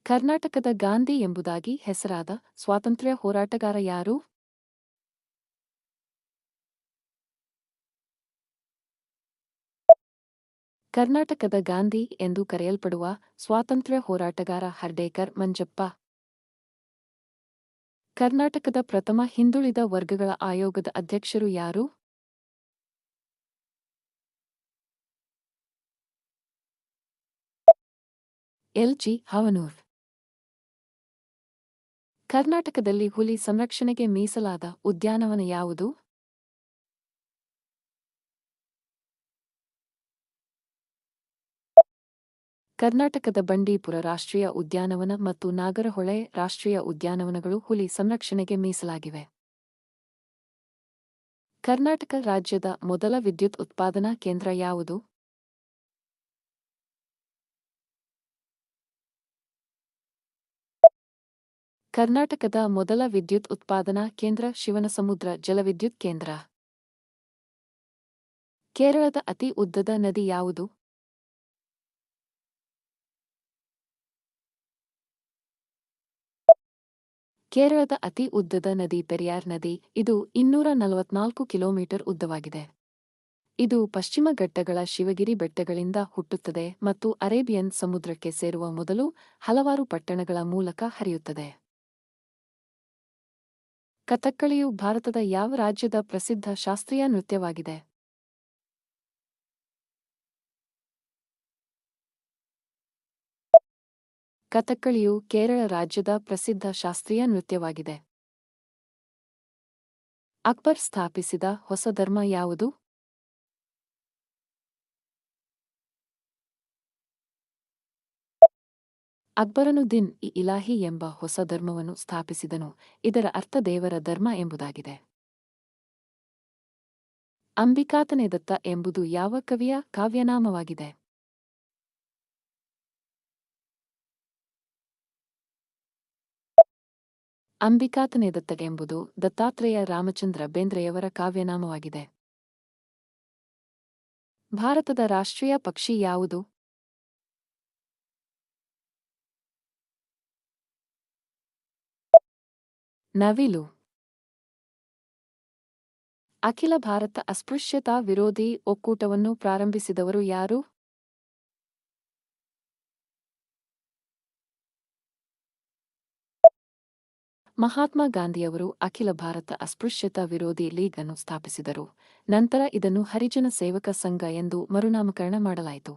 ಕರ್ನಾಟಕದ ಗಾಂಧಿ ಎಂಬುದಾಗಿ ಹೆಸರಾದ ಸ್ವಾತಂತ್ರ್ಯ ಹೋರಾಟಗಾರ ಯಾರು? ಕರ್ನಾಟಕದ ಗಾಂಧಿ ಎಂದು ಕರೆಯಲ್ಪಡುವ ಸ್ವಾತಂತ್ರ್ಯ ಹೋರಾಟಗಾರ ಹರ್ಡೇಕರ್ ಮಂಜಪ್ಪ. ಕರ್ನಾಟಕದ ಪ್ರಥಮ ಹಿಂದುಳಿದ ವರ್ಗಗಳ ಆಯೋಗದ ಅಧ್ಯಕ್ಷರು ಯಾರು? ಎಲ್. ಜಿ. ಹಾವನೂರ್. ಕರ್ನಾಟಕದಲ್ಲಿ ಹುಲಿ ಸಂರಕ್ಷಣೆಗೆ ಮೀಸಲಾದ ಉದ್ಯಾನವನ ಯಾವುದು? ಕರ್ನಾಟಕದ ಬಂಡೀಪುರ ರಾಷ್ಟ್ರೀಯ ಉದ್ಯಾನವನ ಮತ್ತು ನಾಗರಹೊಳೆ ರಾಷ್ಟ್ರೀಯ ಉದ್ಯಾನವನಗಳು ಹುಲಿ ಸಂರಕ್ಷಣೆಗೆ ಮೀಸಲಾಗಿವೆ. ಕರ್ನಾಟಕ ರಾಜ್ಯದ ಮೊದಲ ವಿದ್ಯುತ್ ಉತ್ಪಾದನಾ ಕೇಂದ್ರ ಯಾವುದು? ಕರ್ನಾಟಕದ ಮೊದಲ ವಿದ್ಯುತ್ ಉತ್ಪಾದನಾ ಕೇಂದ್ರ ಶಿವನಸಮುದ್ರ ಜಲವಿದ್ಯುತ್ ಕೇಂದ್ರ. ಕೇರಳದ ಅತಿ ಉದ್ದದ ನದಿ ಯಾವುದು? ಕೇರಳದ ಅತಿ ಉದ್ದದ ನದಿ ಪೆರಿಯಾರ್ ನದಿ. ಇದು 244 ಕಿಲೋಮೀಟರ್ ಉದ್ದವಾಗಿದೆ. ಇದು ಪಶ್ಚಿಮ ಘಟ್ಟಗಳ ಶಿವಗಿರಿ ಬೆಟ್ಟಗಳಿಂದ ಹುಟ್ಟುತ್ತದೆ ಮತ್ತು ಅರೇಬಿಯನ್ ಸಮುದ್ರಕ್ಕೆ ಸೇರುವ ಮೊದಲು ಹಲವಾರು ಪಟ್ಟಣಗಳ ಮೂಲಕ ಹರಿಯುತ್ತದೆ. ಕಥಕ್ಕಳಿಯು ಭಾರತದ ಯಾವ ರಾಜ್ಯದ ಪ್ರಸಿದ್ಧ ಶಾಸ್ತ್ರೀಯ ನೃತ್ಯವಾಗಿದೆ? ಕಥಕ್ಕಳಿಯು ಕೇರಳ ರಾಜ್ಯದ ಪ್ರಸಿದ್ಧ ಶಾಸ್ತ್ರೀಯ ನೃತ್ಯವಾಗಿದೆ. ಅಕ್ಬರ್ ಸ್ಥಾಪಿಸಿದ ಹೊಸ ಧರ್ಮ ಯಾವುದು? ಅಕ್ಬರನುದ್ದೀನ್ ಇಲಾಹಿ ಎಂಬ ಹೊಸ ಧರ್ಮವನ್ನು ಸ್ಥಾಪಿಸಿದನು. ಇದರ ಅರ್ಥ ದೇವರ ಧರ್ಮ ಎಂಬುದಾಗಿದೆ. ಅಂಬಿಕಾತನೇದತ್ತ ಎಂಬುದು ಯಾವ ಕವಿಯ ಕಾವ್ಯನಾಮವಾಗಿದೆ? ಅಂಬಿಕಾತನೇದತ್ತ ಎಂಬುದು ದತ್ತಾತ್ರೇಯ ರಾಮಚಂದ್ರ ಬೇಂದ್ರೆಯವರ ಕಾವ್ಯನಾಮವಾಗಿದೆ. ಭಾರತದ ರಾಷ್ಟ್ರೀಯ ಪಕ್ಷಿ ಯಾವುದು? ನವಿಲು. ಅಖಿಲ ಭಾರತ ಅಸ್ಪೃಶ್ಯತಾ ವಿರೋಧಿ ಒಕ್ಕೂಟವನ್ನು ಪ್ರಾರಂಭಿಸಿದವರು ಯಾರು? ಮಹಾತ್ಮ ಗಾಂಧಿಯವರು ಅಖಿಲ ಭಾರತ ಅಸ್ಪೃಶ್ಯತಾ ವಿರೋಧಿ ಲೀಗ್ ಅನ್ನು ಸ್ಥಾಪಿಸಿದರು. ನಂತರ ಇದನ್ನು ಹರಿಜನ ಸೇವಕ ಸಂಘ ಎಂದು ಮರುನಾಮಕರಣ ಮಾಡಲಾಯಿತು.